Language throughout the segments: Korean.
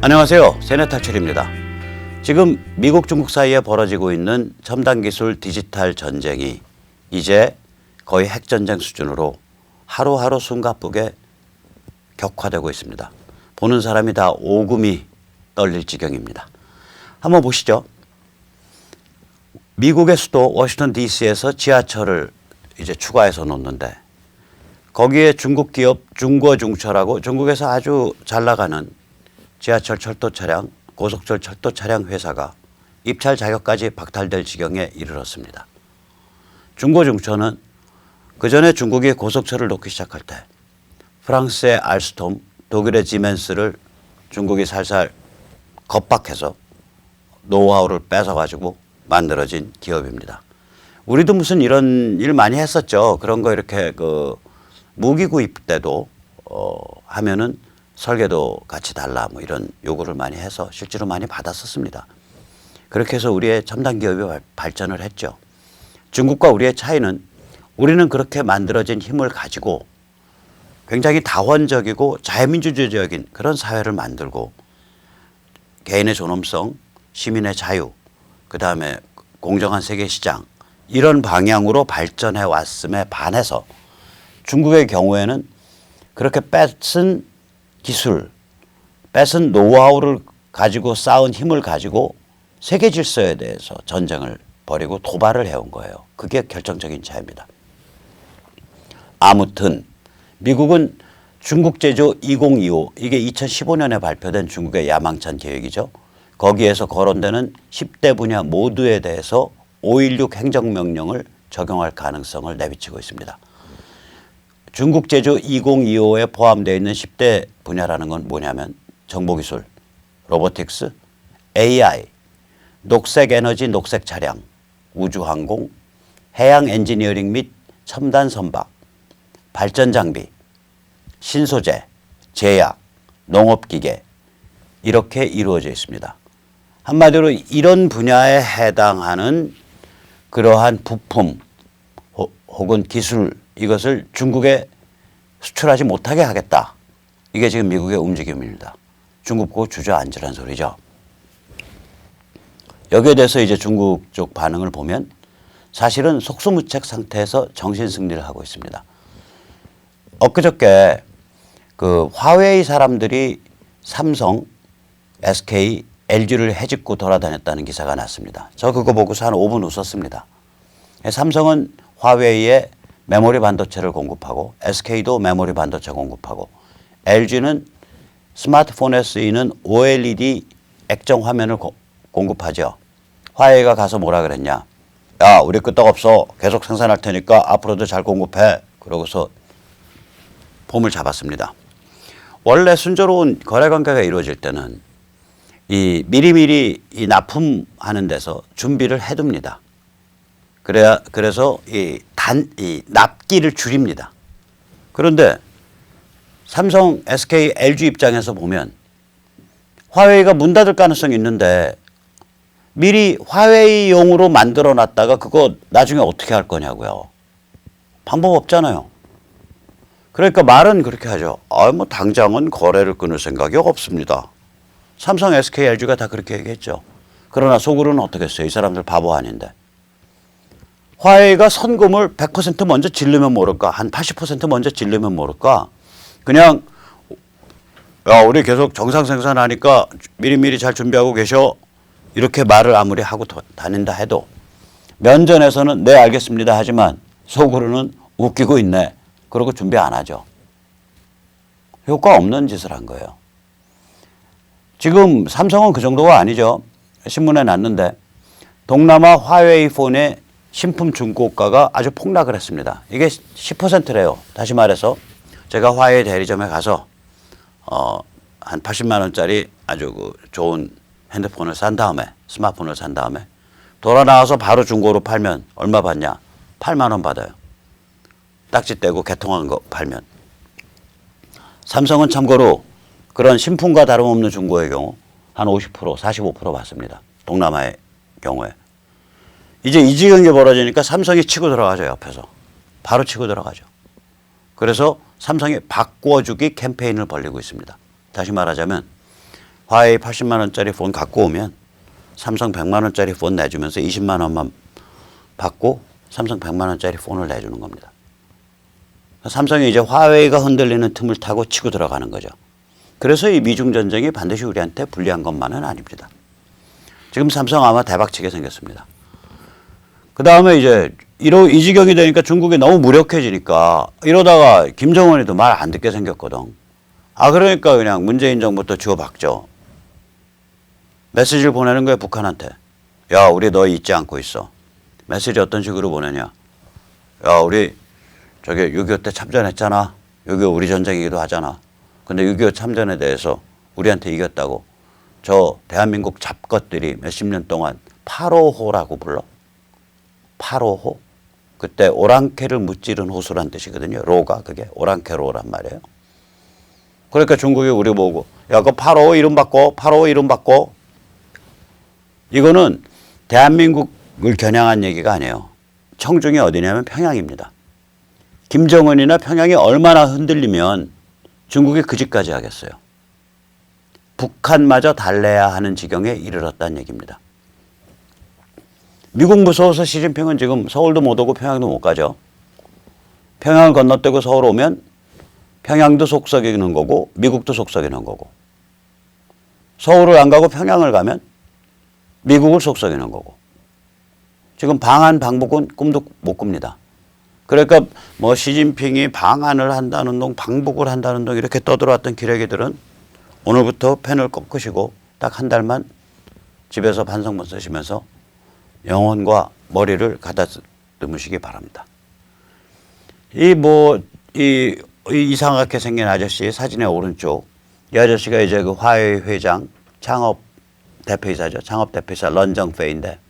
안녕하세요. 세뇌탈출입니다. 지금 미국 중국 사이에 벌어지고 있는 첨단 기술 디지털 전쟁이 이제 거의 핵전쟁 수준으로 하루하루 숨가쁘게 격화되고 있습니다. 보는 사람이 다 오금이 떨릴 지경입니다. 한번 보시죠. 미국의 수도 워싱턴 DC에서 지하철을 이제 추가해서 놓는데 거기에 중국 기업 중거중철하고 중국에서 아주 잘 나가는 지하철 철도 차량, 고속철 철도 차량 회사가 입찰 자격까지 박탈될 지경에 이르렀습니다. 중거중철은 그전에 중국이 고속철을 놓기 시작할 때 프랑스의 알스톰, 독일의 지멘스를 중국이 살살 겁박해서 노하우를 뺏어가지고 만들어진 기업입니다. 우리도 무슨 이런 일 많이 했었죠. 그런 거 이렇게 무기 구입 때도 하면은 설계도 같이 달라 뭐 이런 요구를 많이 해서 실제로 많이 받았었습니다. 그렇게 해서 우리의 첨단 기업이 발전을 했죠. 중국과 우리의 차이는 우리는 그렇게 만들어진 힘을 가지고 굉장히 다원적이고 자유민주주의적인 그런 사회를 만들고 개인의 존엄성, 시민의 자유, 그다음에 공정한 세계시장 이런 방향으로 발전해 왔음에 반해서 중국의 경우에는 그렇게 뺏은 기술, 뺏은 노하우를 가지고 쌓은 힘을 가지고 세계 질서에 대해서 전쟁을 벌이고 도발을 해온 거예요. 그게 결정적인 차이입니다. 아무튼 미국은 중국 제조 2025 이게 2015년에 발표된 중국의 야망찬 계획이죠. 거기에서 거론되는 10대 분야 모두에 대해서 5.16 행정명령을 적용할 가능성을 내비치고 있습니다. 중국 제조 2025에 포함되어 있는 10대 분야라는 건 뭐냐면 정보기술, 로보틱스, AI, 녹색에너지, 녹색차량, 우주항공, 해양 엔지니어링 및 첨단 선박, 발전장비, 신소재, 제약, 농업기계 이렇게 이루어져 있습니다. 한마디로 이런 분야에 해당하는 그러한 부품 혹은 기술 이것을 중국에 수출하지 못하게 하겠다. 이게 지금 미국의 움직임입니다. 중국 보고 주저앉으란 소리죠. 여기에 대해서 이제 중국 쪽 반응을 보면 사실은 속수무책 상태에서 정신승리를 하고 있습니다. 엊그저께 화웨이 사람들이 삼성, SK, LG를 해집고 돌아다녔다는 기사가 났습니다. 저 그거 보고서 한 5분 웃었습니다. 삼성은 화웨이에 메모리 반도체를 공급하고 SK도 메모리 반도체 공급하고 LG는 스마트폰에 쓰이는 OLED 액정 화면을 공급하죠. 화웨이가 가서 뭐라 그랬냐. 야, 우리 끄떡 없어. 계속 생산할 테니까 앞으로도 잘 공급해. 그러고서 폼을 잡았습니다. 원래 순조로운 거래 관계가 이루어질 때는 이 미리미리 이 납품하는 데서 준비를 해둡니다. 그래서 이 납기를 줄입니다. 그런데 삼성, SK, LG 입장에서 보면 화웨이가 문 닫을 가능성이 있는데 미리 화웨이용으로 만들어 놨다가 그거 나중에 어떻게 할 거냐고요. 방법 없잖아요. 그러니까 말은 그렇게 하죠. 뭐 당장은 거래를 끊을 생각이 없습니다. 삼성, SK, LG가 다 그렇게 얘기했죠. 그러나 속으로는 어떻게 했어요? 이 사람들 바보 아닌데. 화웨이가 선금을 100% 먼저 질르면 모를까? 한 80% 먼저 질르면 모를까? 그냥 야, 우리 계속 정상 생산하니까 미리미리 잘 준비하고 계셔. 이렇게 말을 아무리 하고 다닌다 해도 면전에서는 네 알겠습니다 하지만 속으로는 웃기고 있네. 그러고 준비 안 하죠. 효과 없는 짓을 한 거예요. 지금 삼성은 그 정도가 아니죠. 신문에 났는데 동남아 화웨이 폰의 신품 중고가가 아주 폭락을 했습니다. 이게 10%래요. 다시 말해서 제가 화웨이 대리점에 가서 한 80만 원짜리 아주 좋은 핸드폰을 산 다음에 스마트폰을 산 다음에 돌아 나와서 바로 중고로 팔면 얼마 받냐? 8만 원 받아요. 딱지 떼고 개통한 거 팔면. 삼성은 참고로 그런 신품과 다름없는 중고의 경우 한 50%, 45% 받습니다. 동남아의 경우에. 이제 이 지경이 벌어지니까 삼성이 치고 들어가죠. 옆에서. 바로 치고 들어가죠. 그래서 삼성이 바꿔주기 캠페인을 벌이고 있습니다. 다시 말하자면 화웨이 80만 원짜리 폰 갖고 오면 삼성 100만 원짜리 폰 내주면서 20만 원만 받고 삼성 100만 원짜리 폰을 내주는 겁니다. 삼성이 이제 화웨이가 흔들리는 틈을 타고 치고 들어가는 거죠. 그래서 이 미중 전쟁이 반드시 우리한테 불리한 것만은 아닙니다. 지금 삼성 아마 대박치게 생겼습니다. 그 다음에 이제 이 지경이 되니까 중국이 너무 무력해지니까 이러다가 김정은이도 말 안 듣게 생겼거든. 그러니까 그냥 문재인 정부부터 주워박죠. 메시지를 보내는 거예요, 북한한테. 야, 우리 너 잊지 않고 있어. 메시지 어떤 식으로 보내냐. 야, 우리 저기 6.25 때 참전했잖아. 6.25 우리 전쟁이기도 하잖아. 근데 6.25 참전에 대해서 우리한테 이겼다고 저 대한민국 잡것들이 몇십 년 동안 8.5호라고 불러. 8.5호? 그때 오랑캐를 무찌른 호수란 뜻이거든요. 로가 그게 오랑캐로란 말이에요. 그러니까 중국이 우리 보고 야, 그 8.5 이름 바꿔. 8.5 이름 바꿔. 이거는 대한민국을 겨냥한 얘기가 아니에요. 청중이 어디냐면 평양입니다. 김정은이나 평양이 얼마나 흔들리면 중국이 그 짓까지 하겠어요. 북한마저 달래야 하는 지경에 이르렀다는 얘기입니다. 미국 무서워서 시진핑은 지금 서울도 못 오고 평양도 못 가죠. 평양을 건너뛰고 서울 오면 평양도 속썩이는 거고 미국도 속썩이는 거고 서울을 안 가고 평양을 가면 미국을 속썩이는 거고 지금 방한 방북은 꿈도 못 꿉니다. 그러니까 뭐 시진핑이 방한을 한다는 동 방북을 한다는 동 이렇게 떠들어왔던 기레기들은 오늘부터 펜을 꺾으시고 딱 한 달만 집에서 반성문 쓰시면서 영혼과 머리를 가다듬으시기 바랍니다. 이 이상하게 생긴 아저씨 사진의 오른쪽 이 아저씨가 이제 그 화웨이 회장 창업 대표이사죠. 창업 대표이사 런정페이인데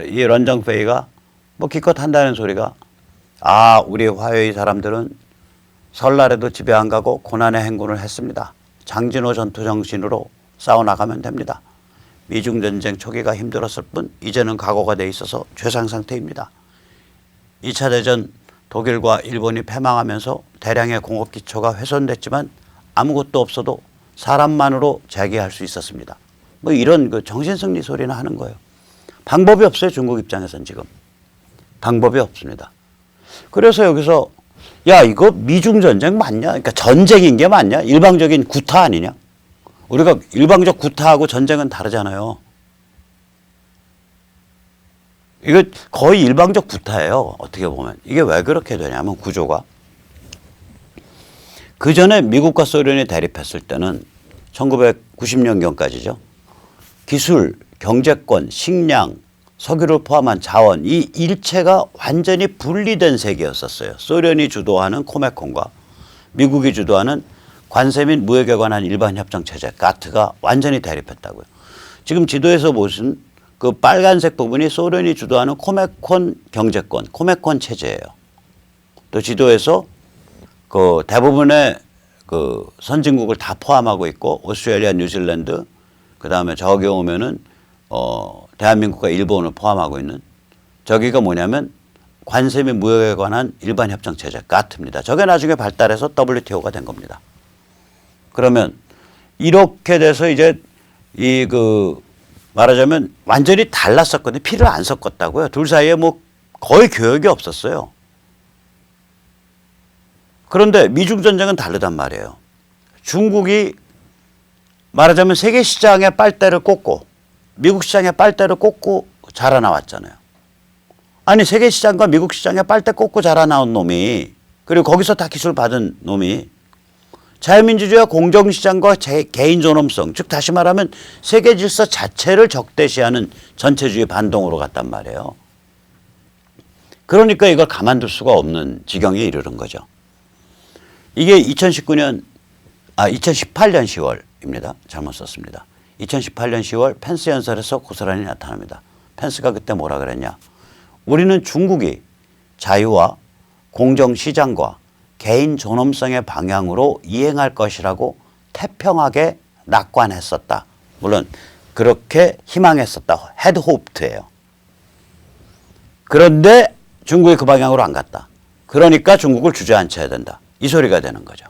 이 런정페이가 뭐 기껏 한다는 소리가 우리 화웨이 사람들은 설날에도 집에 안 가고 고난의 행군을 했습니다. 장진호 전투 정신으로 싸워나가면 됩니다. 미중전쟁 초기가 힘들었을 뿐 이제는 각오가 돼 있어서 최상 상태입니다. 2차 대전 독일과 일본이 패망하면서 대량의 공업기초가 훼손됐지만 아무것도 없어도 사람만으로 재기할 수 있었습니다. 뭐 이런 그 정신승리 소리나 하는 거예요. 방법이 없어요. 중국 입장에서는 지금. 방법이 없습니다. 그래서 여기서 야, 이거 미중전쟁 맞냐? 그러니까 전쟁인 게 맞냐? 일방적인 구타 아니냐? 우리가 일방적 구타하고 전쟁은 다르잖아요. 이거 거의 일방적 구타예요. 어떻게 보면. 이게 왜 그렇게 되냐면 구조가. 그 전에 미국과 소련이 대립했을 때는 1990년경까지죠. 기술, 경제권, 식량, 석유를 포함한 자원 이 일체가 완전히 분리된 세계였었어요. 소련이 주도하는 코메콘과 미국이 주도하는 관세 및 무역에 관한 일반 협정 체제 가트가 완전히 대립했다고요. 지금 지도에서 보신 그 빨간색 부분이 소련이 주도하는 코메콘 경제권, 코메콘 체제예요. 또 지도에서 그 대부분의 그 선진국을 다 포함하고 있고 오스트레일리아, 뉴질랜드, 그 다음에 저기 오면은 대한민국과 일본을 포함하고 있는 저기가 뭐냐면 관세 및 무역에 관한 일반 협정 체제 가트입니다. 저게 나중에 발달해서 WTO가 된 겁니다. 그러면 이렇게 돼서 이제 말하자면 완전히 달랐었거든요. 피를 안 섞었다고요. 둘 사이에 뭐 거의 교역이 없었어요. 그런데 미중 전쟁은 다르단 말이에요. 중국이 말하자면 세계 시장에 빨대를 꽂고 미국 시장에 빨대를 꽂고 자라나왔잖아요. 아니 세계 시장과 미국 시장에 빨대 꽂고 자라나온 놈이 그리고 거기서 다 기술 받은 놈이 자유민주주의와 공정시장과 개인 존엄성 즉 다시 말하면 세계 질서 자체를 적대시하는 전체주의 반동으로 갔단 말이에요. 그러니까 이걸 가만둘 수가 없는 지경에 이르는 거죠. 이게 2018년 10월입니다. 잘못 썼습니다. 2018년 10월 펜스 연설에서 고스란히 나타납니다. 펜스가 그때 뭐라 그랬냐. 우리는 중국이 자유와 공정시장과 개인 존엄성의 방향으로 이행할 것이라고 태평하게 낙관했었다. 물론 그렇게 희망했었다. 헤드 호프트예요. 그런데 중국이 그 방향으로 안 갔다. 그러니까 중국을 주저앉혀야 된다. 이 소리가 되는 거죠.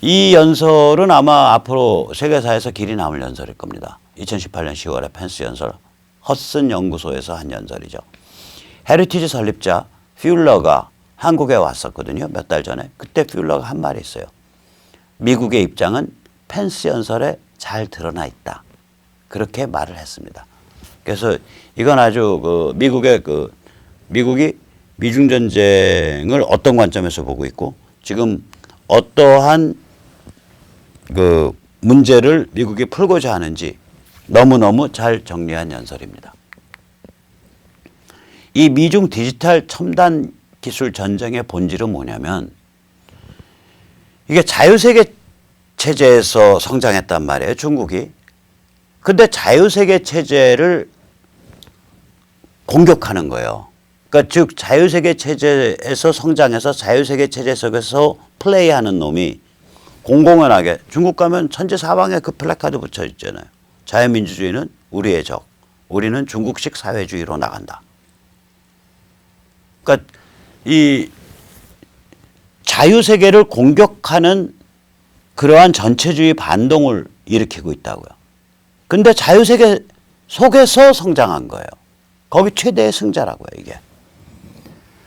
이 연설은 아마 앞으로 세계사에서 길이 남을 연설일 겁니다. 2018년 10월에 펜스 연설, 허슨 연구소에서 한 연설이죠. 헤리티지 설립자 퓨러가 한국에 왔었거든요. 몇 달 전에. 그때 퓨러가 한 말이 있어요. 미국의 입장은 펜스 연설에 잘 드러나 있다. 그렇게 말을 했습니다. 그래서 이건 아주 미국이 미중 전쟁을 어떤 관점에서 보고 있고 지금 어떠한 문제를 미국이 풀고자 하는지 너무너무 잘 정리한 연설입니다. 이 미중 디지털 첨단 기술 전쟁의 본질은 뭐냐면 이게 자유세계 체제에서 성장했단 말이에요, 중국이. 근데 자유세계 체제를 공격하는 거예요. 그러니까 즉 자유세계 체제에서 성장해서 자유세계 체제 속에서 플레이하는 놈이 공공연하게 중국 가면 천지사방에 그 플래카드 붙여 있잖아요. 자유민주주의는 우리의 적. 우리는 중국식 사회주의로 나간다. 그러니까 이 자유세계를 공격하는 그러한 전체주의 반동을 일으키고 있다고요. 근데 자유세계 속에서 성장한 거예요. 거기 최대의 승자라고요, 이게.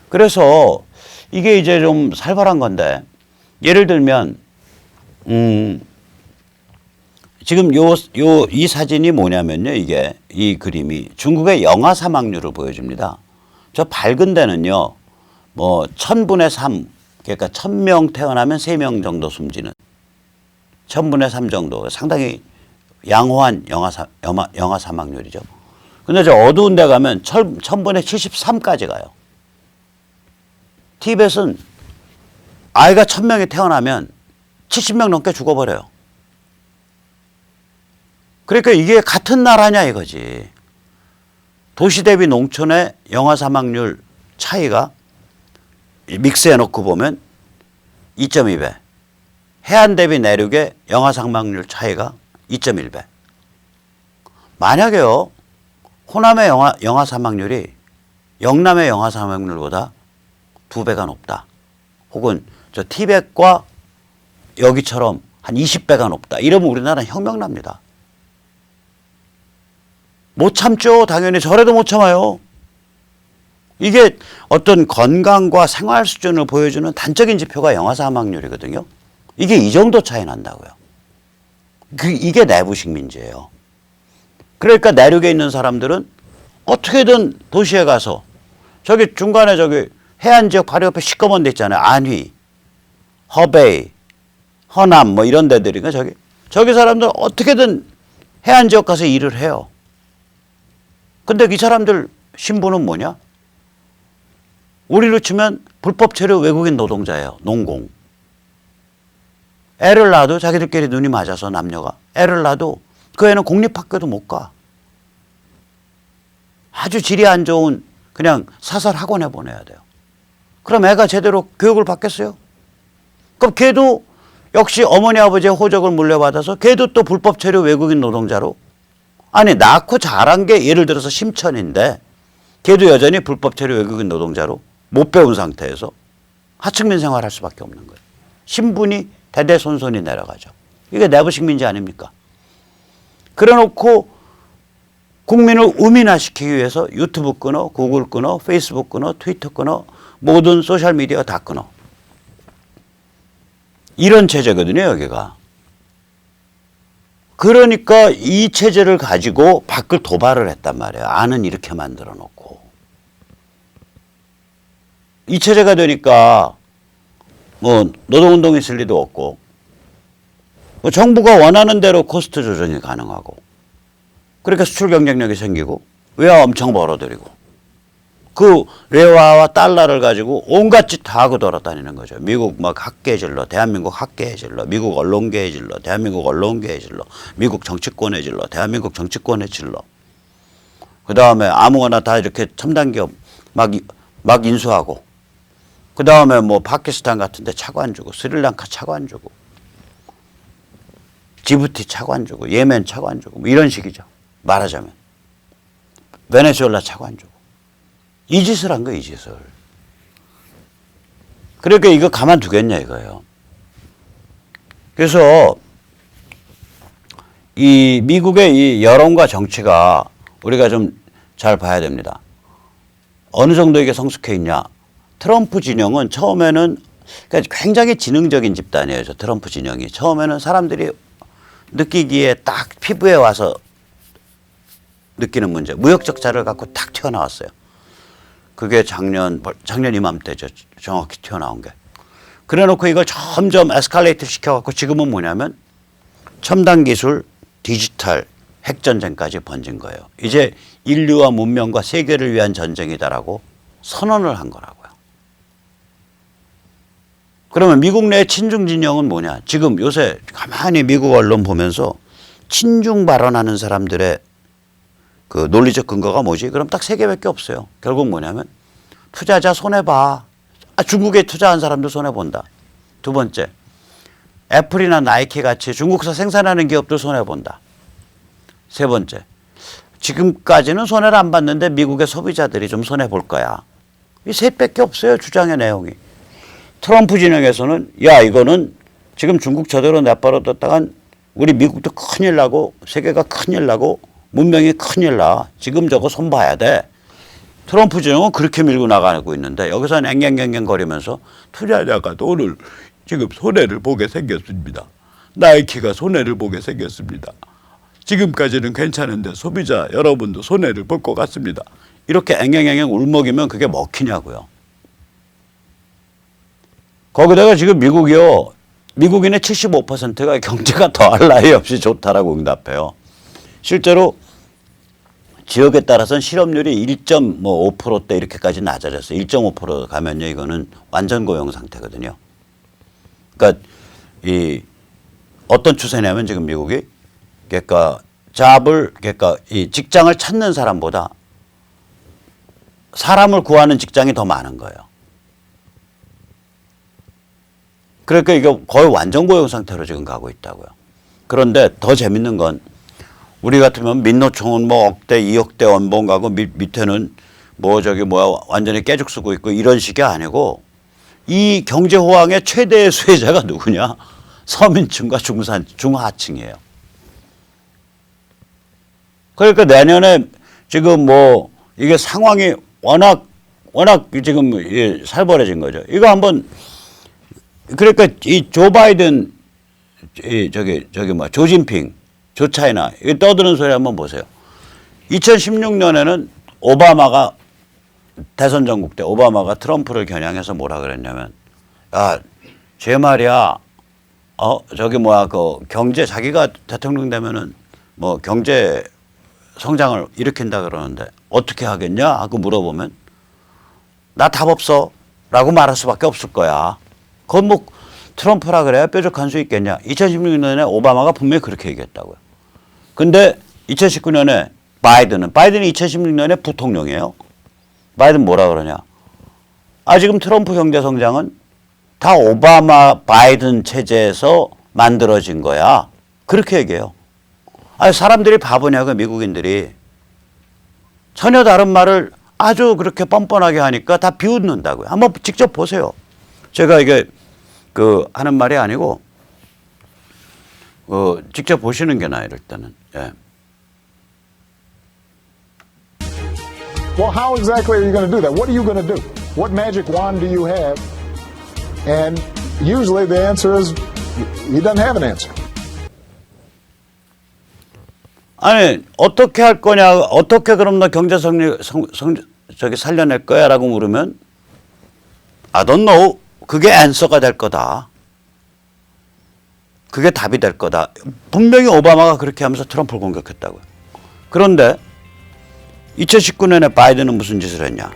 그래서 이게 이제 좀 살벌한 건데 예를 들면 지금 이 사진이 뭐냐면요. 이게 이 그림이 중국의 영아 사망률을 보여줍니다. 저 밝은 데는요. 뭐 1000분의 3 그러니까 1000명 태어나면 3명 정도 숨지는 1000분의 3 정도 상당히 양호한 영아 사망률이죠. 근데 저 어두운 데 가면 1000분의 73까지 가요. 티벳은 아이가 1000명이 태어나면 70명 넘게 죽어버려요. 그러니까 이게 같은 나라냐 이거지. 도시 대비 농촌의 영아 사망률 차이가 믹스해놓고 보면 2.2배. 해안 대비 내륙의 영아 사망률 차이가 2.1배. 만약에요. 호남의 영아 사망률이 영남의 영아 사망률보다 2배가 높다. 혹은 저 티벳과 여기처럼 한 20배가 높다. 이러면 우리나라는 혁명납니다. 못 참죠. 당연히 저래도 못 참아요. 이게 어떤 건강과 생활 수준을 보여주는 단적인 지표가 영아 사망률이거든요. 이게 이 정도 차이 난다고요. 이게 내부식 민주예요. 그러니까 내륙에 있는 사람들은 어떻게든 도시에 가서 저기 중간에 저기 해안 지역 바로 옆에 시꺼먼 데 있잖아요. 안휘, 허베이, 허남 뭐 이런 데들이니까 저기 사람들 어떻게든 해안 지역 가서 일을 해요. 근데 이 사람들 신분은 뭐냐? 우리로 치면 불법 체류 외국인 노동자예요. 농공. 애를 낳아도 자기들끼리 눈이 맞아서 남녀가 애를 낳아도 그 애는 공립학교도 못 가. 아주 질이 안 좋은 그냥 사설 학원에 보내야 돼요. 그럼 애가 제대로 교육을 받겠어요? 그럼 걔도 역시 어머니 아버지의 호적을 물려받아서 걔도 또 불법 체류 외국인 노동자로 아니 낳고 자란 게 예를 들어서 심천인데 걔도 여전히 불법 체류 외국인 노동자로 못 배운 상태에서 하층민 생활할 수밖에 없는 거예요. 신분이 대대손손이 내려가죠. 이게 내부식 민지 아닙니까? 그래놓고 국민을 우민화시키기 위해서 유튜브 끊어, 구글 끊어, 페이스북 끊어, 트위터 끊어, 모든 소셜미디어 다 끊어. 이런 체제거든요, 여기가. 그러니까 이 체제를 가지고 밖을 도발을 했단 말이에요. 안은 이렇게 만들어 놓고. 이 체제가 되니까 뭐 노동운동이 있을 리도 없고 뭐 정부가 원하는 대로 코스트 조정이 가능하고 그러니까 수출 경쟁력이 생기고 외화 엄청 벌어들이고 그 외화와 달러를 가지고 온갖 짓 다 하고 돌아다니는 거죠. 미국 막 학계에 질러, 대한민국 학계에 질러, 미국 언론계에 질러, 대한민국 언론계에 질러, 미국 정치권에 질러, 대한민국 정치권에 질러. 그 다음에 아무거나 다 이렇게 첨단 기업 막 인수하고 그 다음에 뭐 파키스탄 같은 데 차관 주고 스리랑카 차관 주고 지부티 차관 주고 예멘 차관 주고 뭐 이런 식이죠. 말하자면 베네수엘라 차관 주고 이 짓을 한 거예요. 이 짓을. 그러니까 이거 가만두겠냐 이거예요. 그래서 이 미국의 이 여론과 정치가 우리가 좀 잘 봐야 됩니다. 어느 정도 이게 성숙해 있냐. 트럼프 진영은 처음에는 그러니까 굉장히 지능적인 집단이에요. 저 트럼프 진영이. 처음에는 사람들이 느끼기에 딱 피부에 와서 느끼는 문제. 무역 적자를 갖고 딱 튀어나왔어요. 그게 작년 이맘때죠. 정확히 튀어나온 게. 그래 놓고 이걸 점점 에스컬레이트 시켜갖고 지금은 뭐냐면 첨단 기술, 디지털, 핵전쟁까지 번진 거예요. 이제 인류와 문명과 세계를 위한 전쟁이다라고 선언을 한 거라고요. 그러면 미국 내 친중 진영은 뭐냐? 지금 요새 가만히 미국 언론 보면서 친중 발언하는 사람들의 그 논리적 근거가 뭐지? 그럼 딱 세 개밖에 없어요. 결국 뭐냐면 투자자 손해봐. 중국에 투자한 사람도 손해본다. 두 번째, 애플이나 나이키 같이 중국에서 생산하는 기업도 손해본다. 세 번째, 지금까지는 손해를 안 봤는데 미국의 소비자들이 좀 손해볼 거야. 이 셋밖에 없어요. 주장의 내용이. 트럼프 진영에서는 야 이거는 지금 중국 저대로 내버려뒀다간 우리 미국도 큰일 나고 세계가 큰일 나고 문명이 큰일 나. 지금 저거 손봐야 돼. 트럼프 진영은 그렇게 밀고 나가고 있는데 여기서 앵앵앵앵 거리면서 투자자가 오늘 지금 손해를 보게 생겼습니다. 나이키가 손해를 보게 생겼습니다. 지금까지는 괜찮은데 소비자 여러분도 손해를 볼 것 같습니다. 이렇게 앵앵앵앵 울먹이면 그게 먹히냐고요. 거기다가 지금 미국이요. 미국인의 75%가 경제가 더할 나위 없이 좋다라고 응답해요. 실제로 지역에 따라서는 실업률이 1.5%대 이렇게까지 낮아졌어요. 1.5% 가면요. 이거는 완전 고용 상태거든요. 그러니까 이 어떤 추세냐면 지금 미국이 그러니까 그러니까 이 직장을 찾는 사람보다 사람을 구하는 직장이 더 많은 거예요. 그러니까 이거 거의 완전 고용 상태로 지금 가고 있다고요. 그런데 더 재밌는 건 우리 같으면 민노총은 뭐 억대, 2억대 원봉 가고 밑에는 뭐 저기 뭐야 완전히 깨죽 쓰고 있고 이런 식이 아니고 이 경제 호황의 최대의 수혜자가 누구냐? 서민층과 중하층이에요. 그러니까 내년에 지금 뭐 이게 상황이 워낙 지금 살벌해진 거죠. 이거 한번 그러니까 이 조 바이든 저기 뭐 조진핑 조 차이나 이 떠드는 소리 한번 보세요. 2016년에는 오바마가 대선 전국 때 오바마가 트럼프를 겨냥해서 뭐라 그랬냐면 야, 제 말이야. 저기 뭐야 그 경제 자기가 대통령 되면은 뭐 경제 성장을 일으킨다 그러는데 어떻게 하겠냐 하고 물어보면 나 답 없어 라고 말할 수밖에 없을 거야. 그건 뭐 트럼프라 그래야 뾰족한 수 있겠냐. 2016년에 오바마가 분명히 그렇게 얘기했다고요. 근데 2019년에 바이든이 2016년에 부통령이에요. 바이든 뭐라 그러냐. 지금 트럼프 경제 성장은 다 오바마 바이든 체제에서 만들어진 거야. 그렇게 얘기해요. 사람들이 바보냐고 미국인들이. 전혀 다른 말을 아주 그렇게 뻔뻔하게 하니까 다 비웃는다고요. 한번 직접 보세요. 제가 이게 하는 말이 아니고 직접 보시는 게 나아요. 이럴 때는. 예. Well, how exactly are you going to do that? What are you going to do? What magic wand do you have? And usually the answer is he doesn't have an answer. 아니 어떻게 할 거냐, 어떻게 그럼 너 경제 저기 살려낼 거야라고 물으면 I don't know. 그게 answer가 될 거다. 그게 답이 될 거다. 분명히 오바마가 그렇게 하면서 트럼프를 공격했다고요. 그런데 2019년에 바이든은 무슨 짓을 했냐?